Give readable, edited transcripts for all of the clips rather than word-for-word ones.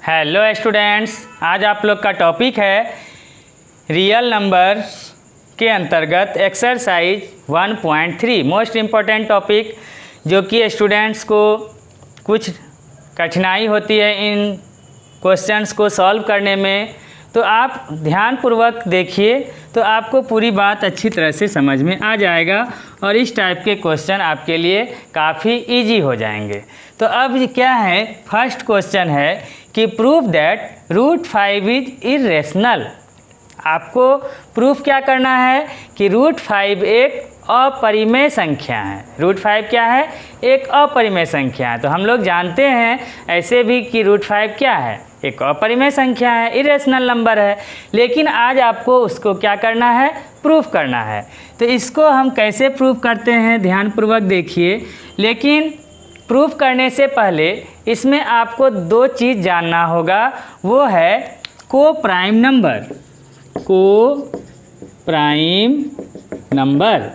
Hello students, आज आप लोग का टॉपिक है रियल नंबर के अंतर्गत एक्सरसाइज 1.3 मोस्ट इम्पॉर्टेंट टॉपिक, जो कि स्टूडेंट्स को कुछ कठिनाई होती है इन क्वेश्चंस को सॉल्व करने में। तो आप ध्यानपूर्वक देखिए तो आपको पूरी बात अच्छी तरह से समझ में आ जाएगा और इस टाइप के क्वेश्चन आपके लिए काफ़ी इजी हो जाएंगे। तो अब क्या है, फर्स्ट क्वेश्चन है कि प्रूव दैट √5 इज इरेशनल। आपको प्रूफ क्या करना है कि √5 एक अपरिमेय संख्या है। √5 क्या है? एक अपरिमेय संख्या है। तो हम लोग जानते हैं ऐसे भी कि √5 क्या है? एक अपरिमेय संख्या है, इरेशनल नंबर है। लेकिन आज आपको उसको क्या करना है? प्रूफ करना है। तो इसको हम कैसे प्रूफ करते हैं, ध्यानपूर्वक देखिए। लेकिन प्रूफ करने से पहले इसमें आपको दो चीज़ जानना होगा, वो है को प्राइम नंबर। को प्राइम नंबर।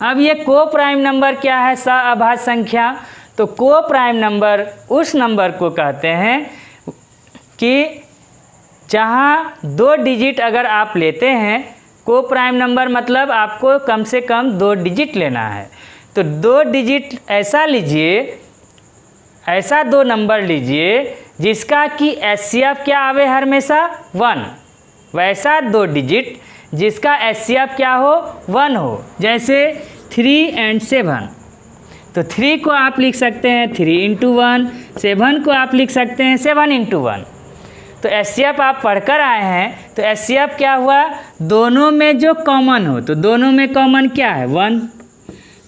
अब ये को प्राइम नंबर क्या है? सअभाज्य संख्या। तो को प्राइम नंबर उस नंबर को कहते हैं कि जहाँ 2 डिजिट अगर आप लेते हैं, को प्राइम नंबर मतलब आपको कम से कम 2 डिजिट लेना है। तो 2 डिजिट ऐसा लीजिए, ऐसा 2 नंबर लीजिए जिसका कि एचसीएफ क्या आवे हमेशा 1, वैसा 2 डिजिट जिसका एचसीएफ क्या हो 1 हो। जैसे 3 और 7। तो 3 को आप लिख सकते हैं 3 × 1, 7 को आप लिख सकते हैं 7 × 1। तो एचसीएफ आप पढ़कर आए हैं, तो एचसीएफ क्या हुआ? दोनों में जो कॉमन हो। तो दोनों में कॉमन क्या है? 1।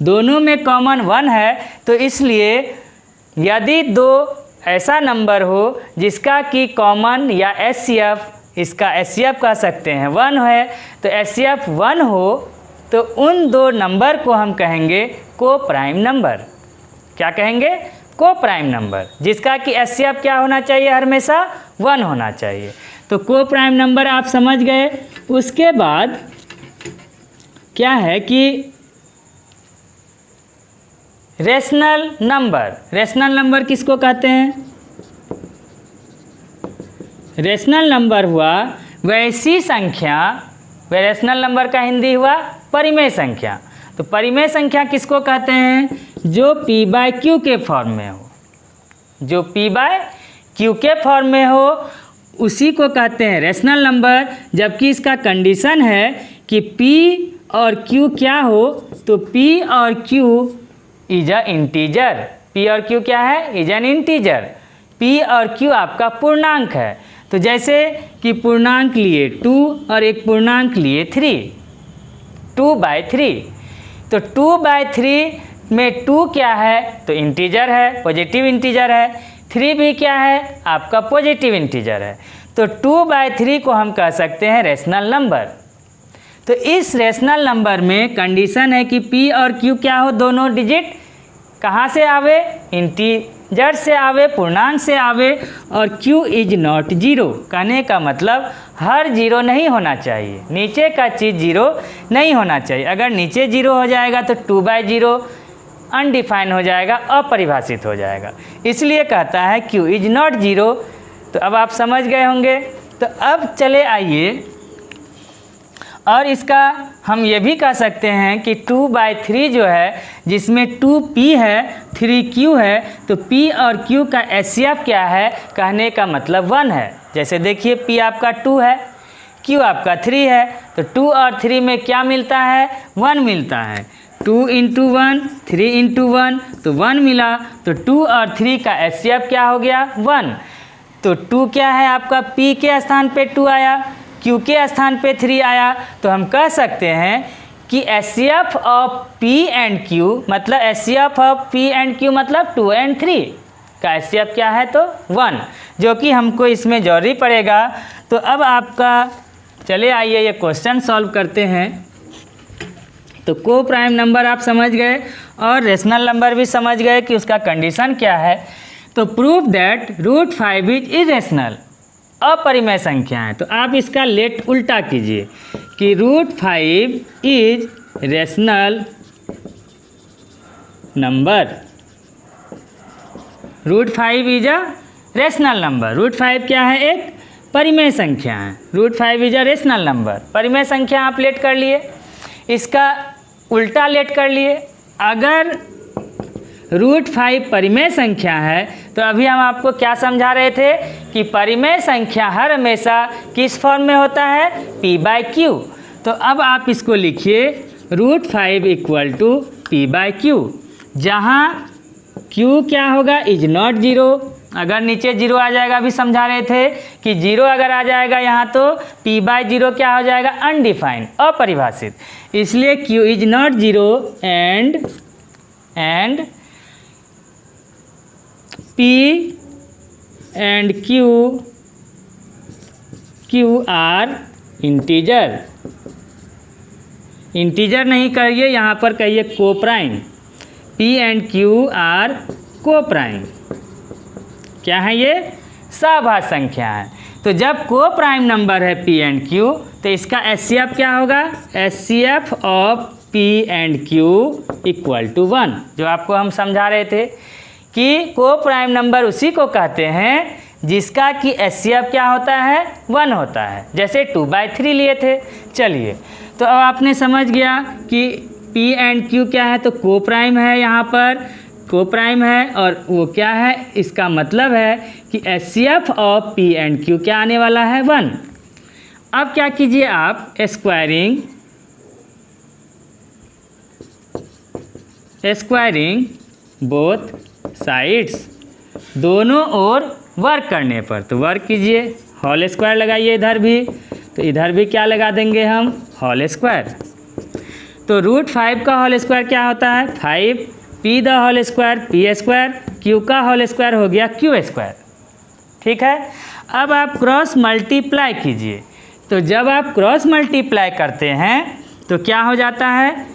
दोनों में कॉमन 1 है। तो इसलिए यदि 2 ऐसा नंबर हो जिसका कि कॉमन या एचसीएफ, इसका एचसीएफ कह सकते हैं 1 है, तो एचसीएफ 1 हो, तो उन 2 नंबर को हम कहेंगे को प्राइम नंबर। क्या कहेंगे? को प्राइम नंबर, जिसका कि एचसीएफ क्या होना चाहिए? हमेशा 1 होना चाहिए। तो को प्राइम नंबर आप समझ गए। उसके बाद क्या है कि रेशनल नंबर। रेशनल नंबर किसको कहते हैं? रेशनल नंबर हुआ वैसी संख्या, रेशनल नंबर का हिंदी हुआ परिमेय संख्या। तो परिमेय संख्या किसको कहते हैं? जो p/q के फॉर्म में हो। जो p/q के फॉर्म में हो उसी को कहते हैं रेशनल नंबर। जबकि इसका कंडीशन है कि p और q क्या हो? तो p और q is a integer. p और q क्या है? Is an integer. p और q आपका पूर्णांक है। तो जैसे कि पूर्णांक लिए 2 और एक पूर्णांक लिए 3, 2/3। तो 2/3 में 2 क्या है? तो इंटीजर है, पॉजिटिव इंटीजर है। 3 भी क्या है? आपका पॉजिटिव इंटीजर है। तो 2/3 को हम कह सकते हैं रेशनल नंबर। तो इस रेशनल नंबर में कंडीशन है कि p और q क्या हो? दोनों डिजिट कहाँ से आवे? इंटीजर से आवे, पूर्णांक से आवे। और q इज नॉट 0। कहने का मतलब हर 0 नहीं होना चाहिए, नीचे का चीज़ 0 नहीं होना चाहिए। अगर नीचे 0 हो जाएगा तो 2/0 अनडिफाइन हो जाएगा, अपरिभाषित हो जाएगा। इसलिए कहता है q इज नॉट 0। तो अब आप समझ गए होंगे। तो अब चले आइए, और इसका हम ये भी कह सकते हैं कि 2/3 जो है, जिसमें 2p है 3q है, तो p और q का एचसीएफ क्या है? कहने का मतलब 1 है। जैसे देखिए p आपका 2 है, q आपका 3 है, तो 2 और 3 में क्या मिलता है? 1 मिलता है। 2 × 1, 3 × 1, तो 1 मिला। तो 2 और 3 का एचसीएफ क्या हो गया? 1। तो 2 क्या है आपका? p के स्थान पे 2 आया, q के स्थान पे 3 आया। तो हम कह सकते हैं कि HCF of p and q मतलब HCF of p and q मतलब 2 और 3 का एचसीएफ क्या है? तो 1, जो कि हमको इसमें जरूरी पड़ेगा। तो अब आपका चले आइए ये क्वेश्चन सॉल्व करते हैं। तो को प्राइम नंबर आप समझ गए और रेशनल नंबर भी समझ गए कि उसका कंडीशन क्या है। तो प्रूव दैट √5 इज इरेशनल, अपरिमेय संख्या है। तो आप इसका लेट उल्टा कीजिए कि √5 is rational number. √5 is a rational number. Root 5 क्या है? एक परिमेय संख्या है। Root 5 is a rational number. परिमेय संख्या आप लेट कर लिए, इसका उल्टा लेट कर लिए। अगर रूट 5 परिमेय संख्या है तो अभी हम आपको क्या समझा रहे थे कि परिमेय संख्या हर हमेशा किस फॉर्म में होता है? p/q। तो अब आप इसको लिखिए रूट 5 इक्वल टू p/q, जहाँ q क्या होगा? Is not zero. अगर नीचे जीरो आ जाएगा, अभी समझा रहे थे कि जीरो अगर आ जाएगा यहाँ तो p/0 क्या हो जाएगा? अनडिफाइंड, अपरिभाषित। इसलिए q is not zero and p and q are integer. Integer नहीं कहिए, यहाँ पर कहिए coprime. p and q are coprime. क्या है ये? सहभाज्य संख्या है। तो जब कोप्राइम नंबर है p एंड q तो इसका HCF क्या होगा? HCF of p and q equal to 1, जो आपको हम समझा रहे थे कि कोप्राइम नंबर उसी को कहते हैं जिसका कि HCF क्या होता है? 1 होता है। जैसे 2/3 लिए थे। चलिए, तो अब आपने समझ गया कि p एंड q क्या है? तो कोप्राइम है, यहाँ पर कोप्राइम है, और वो क्या है? इसका मतलब है कि HCF of p and q क्या आने वाला है? 1। अब क्या कीजिए आप? स्क्वायरिंग बोथ साइड्स, दोनों ओर वर्क करने पर। तो वर्क कीजिए, होल स्क्वायर लगाइए इधर भी, तो इधर भी क्या लगा देंगे हम? Whole square. तो रूट 5 का होल स्क्वायर क्या होता है? 5, p the whole square p square, q का होल स्क्वायर हो गया q स्क्वायर। ठीक है। अब आप क्रॉस मल्टीप्लाई कीजिए। तो जब आप क्रॉस मल्टीप्लाई करते हैं तो क्या हो जाता है?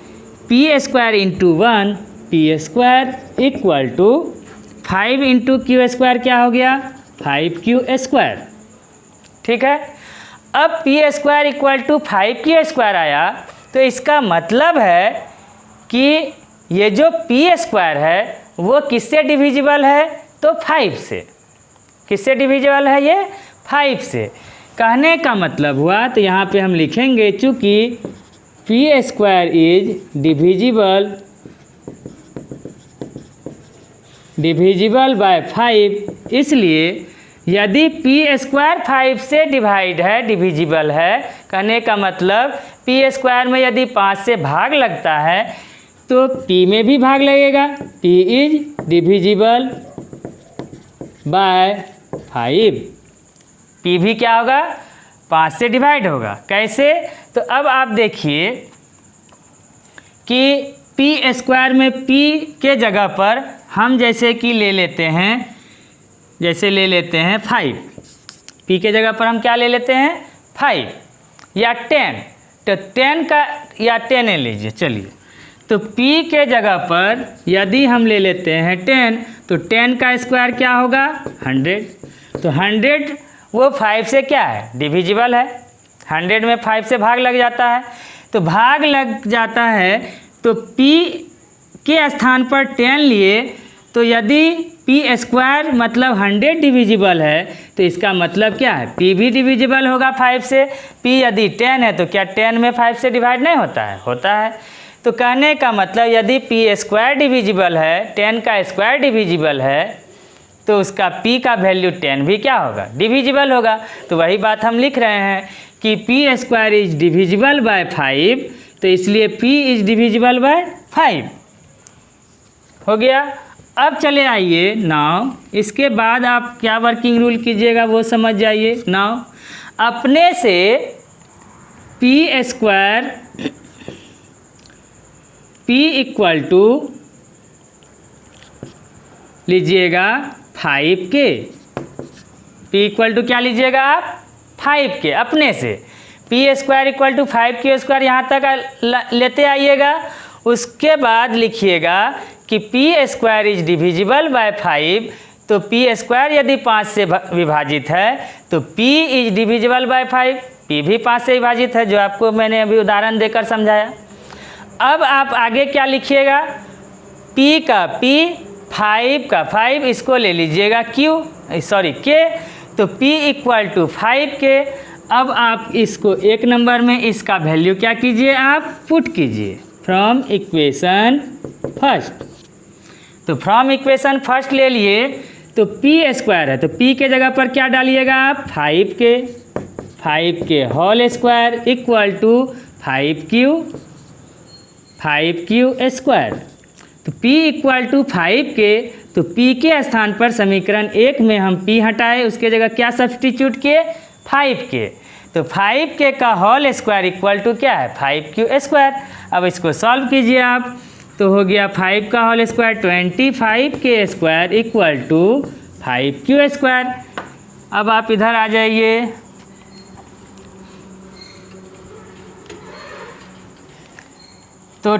p square into 1 p square equal to 5 into q square क्या हो गया? 5q square. ठीक है। अब p square equal to 5q square आया तो इसका मतलब है कि ये जो p स्क्वायर है वो किससे डिविजिबल है? तो 5 से। किससे डिविजिबल है ये? 5 से। कहने का मतलब हुआ, तो यहाँ पे हम लिखेंगे चूँकि p square is divisible by 5, इसलिए यदि p स्क्वायर 5 से डिवाइड है, डिविजिबल है, कहने का मतलब p स्क्वायर में यदि 5 से भाग लगता है तो p में भी भाग लगेगा। p is divisible by 5, p भी क्या होगा? 5 से डिवाइड होगा। कैसे? तो अब आप देखिए कि p स्क्वायर में p के जगह पर हम जैसे कि ले लेते हैं 5। p के जगह पर हम क्या ले लेते हैं? 5 या 10। तो 10 का या 10 ले लीजिए। चलिए, तो p के जगह पर यदि हम ले लेते हैं 10 तो 10 का स्क्वायर क्या होगा? 100। तो 100 वो 5 से क्या है? डिविजिबल है। 100 में 5 से भाग लग जाता है। तो भाग लग जाता है तो p के स्थान पर 10 लिए, तो यदि p स्क्वायर मतलब 100 डिविजिबल है तो इसका मतलब क्या है? p भी डिविजिबल होगा 5 से। p यदि 10 है तो क्या 10 में 5 से डिवाइड नहीं होता है? होता है। तो कहने का मतलब यदि p स्क्वायर डिविजिबल है, 10 का स्क्वायर डिविजिबल है, तो उसका p का वैल्यू 10 भी क्या होगा? डिविजिबल होगा। तो वही बात हम लिख रहे हैं कि p square is divisible by 5, तो इसलिए p इज डिविजिबल बाय 5 हो गया। अब चले आइए नाउ, इसके बाद आप क्या वर्किंग रूल कीजिएगा वो समझ जाइए। नाउ अपने से p square p equal to लीजिएगा 5k। p इक्वल टू क्या लीजिएगा आप? 5k। अपने से p square equal to 5q square यहाँ तक लेते आइएगा। उसके बाद लिखिएगा कि p square is divisible by 5, तो p स्क्वायर यदि 5 से विभाजित है तो p is divisible by 5, p भी 5 से विभाजित है, जो आपको मैंने अभी उदाहरण देकर समझाया। अब आप आगे क्या लिखिएगा? p का p 5 इसको ले लीजिएगा के, तो p इक्वल टू 5 के। अब आप इसको एक नंबर में इसका वैल्यू क्या कीजिए, आप पुट कीजिए फ्रॉम इक्वेशन फर्स्ट। तो फ्रॉम इक्वेशन फर्स्ट ले लिए तो p स्क्वायर है, तो p के जगह पर क्या डालिएगा आप 5 के whole square equal to 5q square. तो p इक्वल टू 5 के, तो p के स्थान पर समीकरण 1 में हम p हटाए, उसके जगह क्या सब्सटीट्यूट किए 5 के। तो 5 के का होल स्क्वायर इक्वल टू क्या है 5q स्क्वायर। अब इसको सॉल्व कीजिए आप, तो हो गया 5 का होल स्क्वायर 25 के square equal to 5q square. अब आप इधर आ जाइए, तो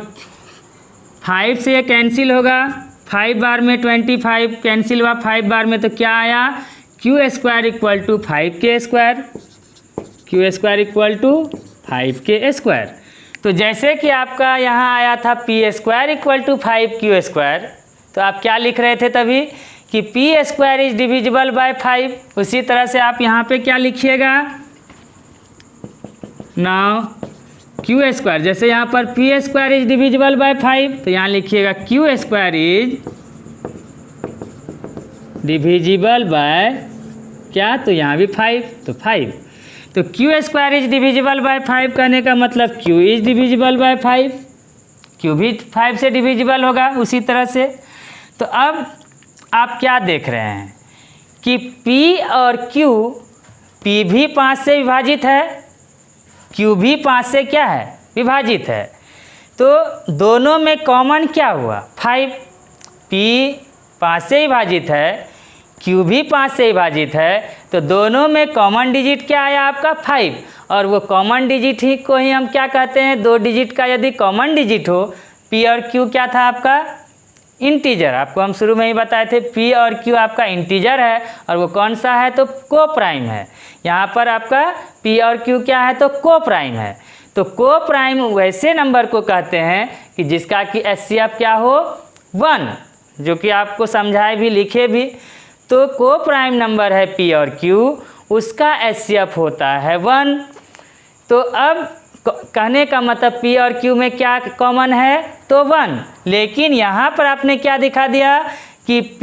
5 से ये कैंसिल होगा, 5 बार में 25 कैंसिल हुआ 5 बार में, तो क्या आया q square equal to 5k square, q square equal to 5k square. तो जैसे कि आपका यहाँ आया था p square equal to 5q square, तो आप क्या लिख रहे थे तभी कि p square is divisible by 5। उसी तरह से आप यहाँ पे क्या लिखिएगा, नाउ q स्क्वायर, जैसे यहाँ पर p square is divisible by 5, तो यहाँ लिखिएगा q square is divisible bye क्या, तो यहाँ भी 5, तो 5। तो q square is divisible by 5 कहने का मतलब q is divisible by 5, q भी 5 से डिविजिबल होगा उसी तरह से। तो अब आप क्या देख रहे हैं कि p और q, p भी 5 से विभाजित है, q भी 5 से क्या है विभाजित है, तो दोनों में कॉमन क्या हुआ 5। p 5 से विभाजित है, q भी 5 से विभाजित है, तो दोनों में कॉमन डिजिट क्या आया आपका 5। और वो कॉमन डिजिट ही को ही हम क्या कहते हैं, 2 डिजिट का यदि कॉमन डिजिट हो, p और q क्या था आपका इंटीजर। आपको हम शुरू में ही बताए थे p और q आपका इंटीजर है, और वो कौन सा है, तो को प्राइम है। यहाँ पर आपका p और q क्या है, तो को प्राइम है। तो को प्राइम वैसे नंबर को कहते हैं कि जिसका कि HCF क्या हो 1, जो कि आपको समझाए भी लिखे भी। तो को प्राइम नंबर है p और q, उसका HCF होता है 1। तो अब कहने का मतलब p और q में क्या कॉमन है, तो 1। लेकिन यहाँ पर आपने क्या दिखा दिया कि p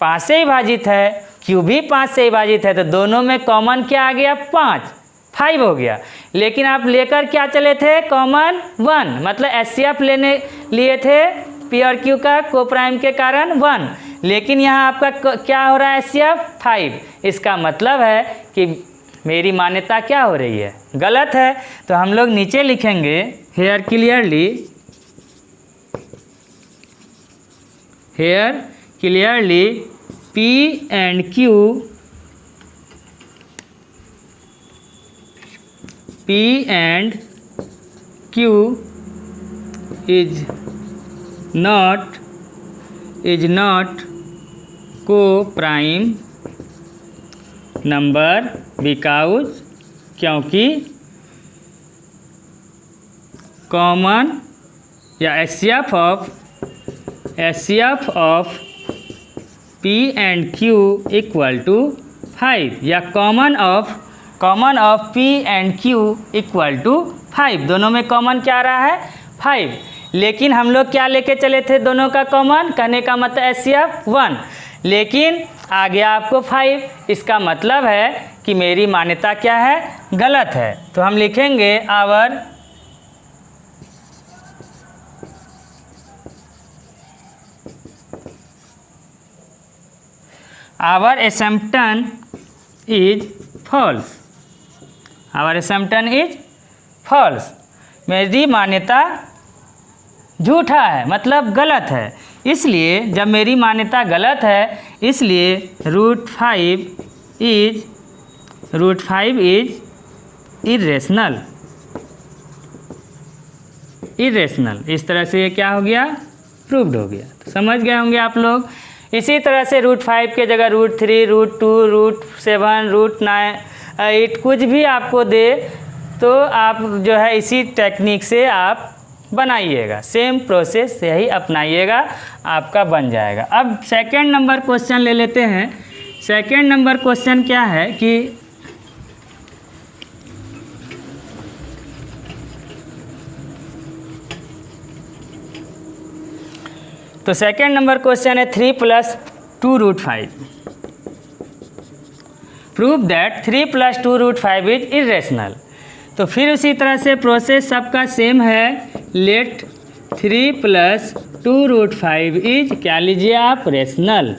5 से विभाजित है, q भी 5 से विभाजित है, तो दोनों में कॉमन क्या आ गया 5 हो गया। लेकिन आप लेकर क्या चले थे कॉमन 1, मतलब HCF लेने लिए थे p और q का को प्राइम के कारण 1। लेकिन यहाँ आपका क्या हो रहा है HCF 5। इसका मतलब है कि मेरी मान्यता क्या हो रही है, गलत है। तो हम लोग नीचे लिखेंगे here clearly p and q is not co-prime number because, क्योंकि कॉमन या HCF of p and q equal to 5, या common of p and q equal to 5। दोनों में कॉमन क्या आ रहा है 5। लेकिन हम लोग क्या लेके चले थे दोनों का कॉमन, कहने का मतलब HCF 1, लेकिन आ गया आपको 5। इसका मतलब है कि मेरी मान्यता क्या है, गलत है। तो हम लिखेंगे आवर assumption इज फॉल्स। मेरी मान्यता झूठा है, मतलब गलत है। इसलिए जब मेरी मान्यता गलत है, इसलिए रूट फाइव इज इरेशनल। इस तरह से ये क्या हो गया, प्रूव्ड हो गया। तो समझ गए होंगे आप लोग। इसी तरह से रूट 5 के जगह रूट 3, रूट 2, रूट 7, रूट 9, 8 कुछ भी आपको दे, तो आप जो है इसी टेक्निक से आप बनाइएगा, सेम प्रोसेस यही अपनाइएगा, आपका बन जाएगा। अब सेकंड नंबर क्वेश्चन ले लेते हैं। सेकंड नंबर क्वेश्चन क्या है कि तो सेकंड नंबर क्वेश्चन है 3 + 2√5। Prove that 3 + 2√5 is irrational. तो फिर उसी तरह से प्रोसेस सबका सेम है। लेट 3 + 2√5 इज, क्या लीजिए आप, रेशनल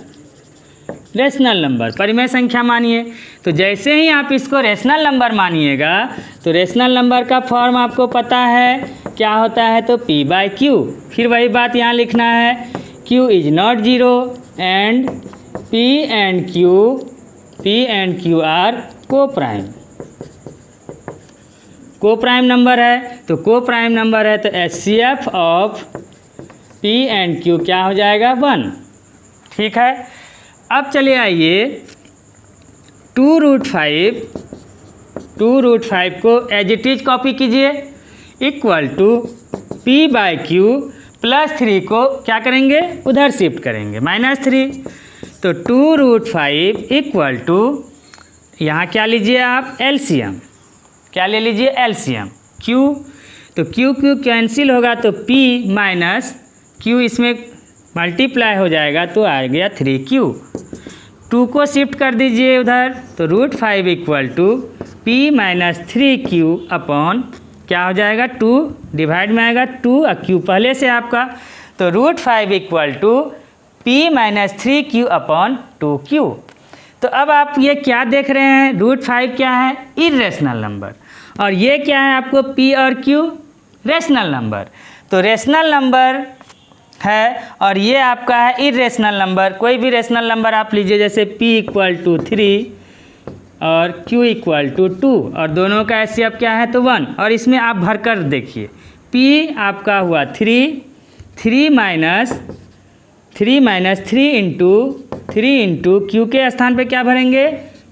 नंबर, परिमेय संख्या मानिए। तो जैसे ही आप इसको रेशनल नंबर मानिएगा तो रेशनल नंबर का फॉर्म आपको पता है क्या होता है, तो P/Q। फिर वही बात यहाँ लिखना है, Q is not 0 and P and Q are coprime number है। तो को-प्राइम नंबर है तो HCF of P and Q क्या हो जाएगा, 1। ठीक है। अब चलिए आइए 2√5 को एज इट इज कॉपी कीजिए, इक्वल टू P/Q + 3 को क्या करेंगे, उधर शिफ्ट करेंगे, -3। तो 2√5 इक्वल टू, यहाँ क्या लीजिए आप, एलसीएम। क्या ले लीजिए, एलसीएम Q। तो Q कैंसिल होगा तो P - Q इसमें मल्टीप्लाई हो जाएगा तो आ गया 3Q। 2 को शिफ्ट कर दीजिए उधर, तो √5 equal to P - 3Q upon क्या हो जाएगा, 2 डिवाइड में आएगा 2 और Q पहले से आपका। तो √5 equal to P - 3Q upon 2Q। तो अब आप ये क्या देख रहे हैं, √5 क्या है, इरेशनल नंबर, और ये क्या है आपको, P और Q रेशनल नंबर। तो रेशनल नंबर है और ये आपका है इरेशनल नंबर। कोई भी रेशनल नंबर आप लीजिए, जैसे P = 3 और Q = 2, और दोनों का HCF क्या है, तो 1। और इसमें आप भरकर देखिए, P आपका हुआ 3 इंटू Q के स्थान पे क्या भरेंगे,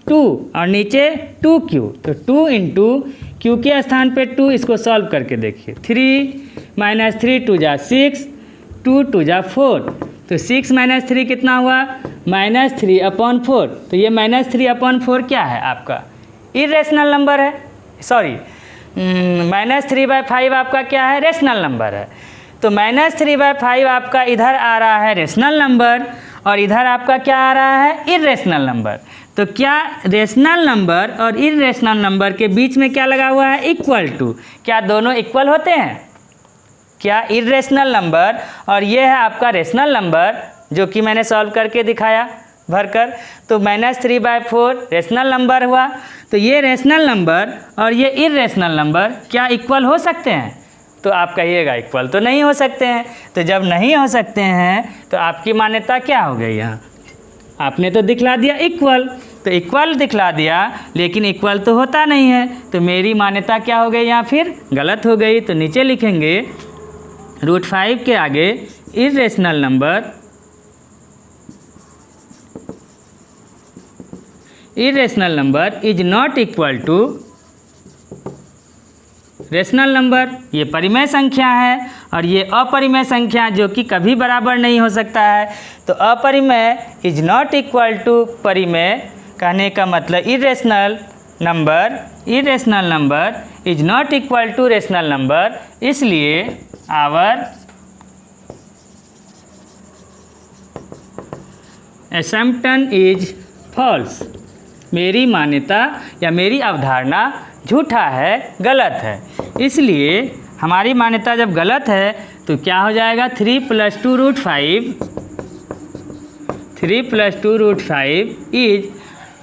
2, और नीचे 2Q। तो 2 इंटू Q के स्थान पे 2, इसको सॉल्व करके देखिए, 3 - 3 2 = 6, 2 2 = 4। तो 6 - 3 कितना हुआ, -3/4। तो ये -3/4 क्या है आपका, इरेशनल नंबर है। सॉरी, -3/5 आपका क्या है, रेशनल नंबर है। तो -3/5 आपका इधर आ रहा है रेशनल नंबर, और इधर आपका क्या आ रहा है, इरेशनल नंबर। तो क्या रेशनल नंबर और इरेशनल नंबर के बीच में क्या लगा हुआ है, इक्वल टू। क्या दोनों इक्वल होते हैं, क्या इरेशनल नंबर और ये है आपका रेशनल नंबर, जो कि मैंने सॉल्व करके दिखाया भरकर। तो -3/4 रेशनल नंबर हुआ। तो ये रेशनल नंबर और ये इरेशनल नंबर क्या इक्वल हो सकते हैं, तो आप कहिएगा इक्वल तो नहीं हो सकते हैं। तो जब नहीं हो सकते हैं तो आपकी मान्यता क्या हो गई, यहाँ आपने तो दिखला दिया इक्वल, तो इक्वल दिखला दिया, लेकिन इक्वल तो होता नहीं है। तो मेरी मान्यता क्या हो गई, यहाँ फिर गलत हो गई। तो नीचे लिखेंगे √5 के आगे irrational number is not equal to rational number. ये परिमेय संख्या है और ये अपरिमेय संख्या, जो कि कभी बराबर नहीं हो सकता है। तो अपरिमेय इज नॉट इक्वल टू परिमेय, कहने का मतलब irrational number is not equal to rational number. इसलिए आवर असम्पशन इज फॉल्स। मेरी मान्यता या मेरी अवधारणा झूठा है, गलत है। इसलिए हमारी मान्यता जब गलत है तो क्या हो जाएगा, 3 + 2√5 इज,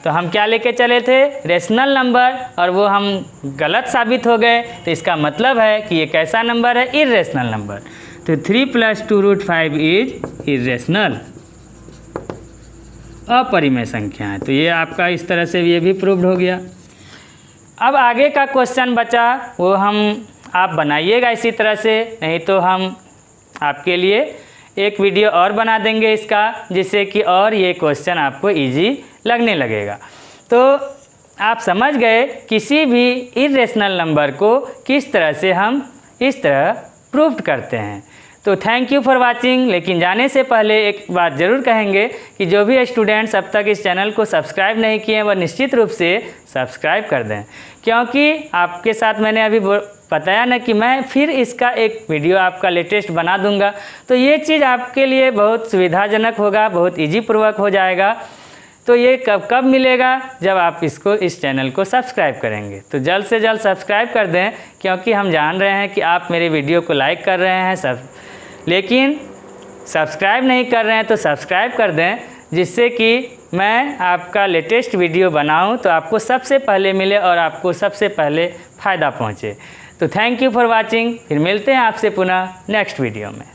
तो हम क्या लेके चले थे, रेशनल नंबर, और वो हम गलत साबित हो गए। तो इसका मतलब है कि ये कैसा नंबर है, इरेशनल नंबर। तो 3 + 2√5 इज इरेशनल, अपरिमेय संख्या है। तो ये आपका इस तरह से ये भी प्रूव्ड हो गया। अब आगे का क्वेश्चन बचा, वो आप बनाइएगा इसी तरह से, नहीं तो हम आपके लिए एक वीडियो और बना देंगे इसका, जिससे कि और ये क्वेश्चन आपको इजी लगने लगेगा। तो आप समझ गए किसी भी इरेशनल नंबर को किस तरह से हम इस तरह प्रूव्ड करते हैं। तो थैंक यू फॉर वाचिंग। लेकिन जाने से पहले एक बात ज़रूर कहेंगे कि जो भी स्टूडेंट्स अब तक इस चैनल को सब्सक्राइब नहीं किए हैं वह निश्चित रूप से सब्सक्राइब कर दें, क्योंकि आपके साथ मैंने अभी बताया ना कि मैं फिर इसका एक वीडियो आपका लेटेस्ट बना दूंगा, तो ये चीज़ आपके लिए बहुत सुविधाजनक होगा, बहुत ईजी पूर्वक हो जाएगा। तो ये कब मिलेगा? जब आप इस चैनल को सब्सक्राइब करेंगे। तो जल्द से जल्द सब्सक्राइब कर दें, क्योंकि हम जान रहे हैं कि आप मेरे वीडियो को लाइक कर रहे हैं लेकिन सब्सक्राइब नहीं कर रहे हैं, तो सब्सक्राइब कर दें, जिससे कि मैं आपका लेटेस्ट वीडियो बनाऊं तो आपको सबसे पहले मिले और आपको सबसे पहले फ़ायदा पहुंचे। तो थैंक यू फॉर वाचिंग। फिर मिलते हैं आपसे पुनः नेक्स्ट वीडियो में।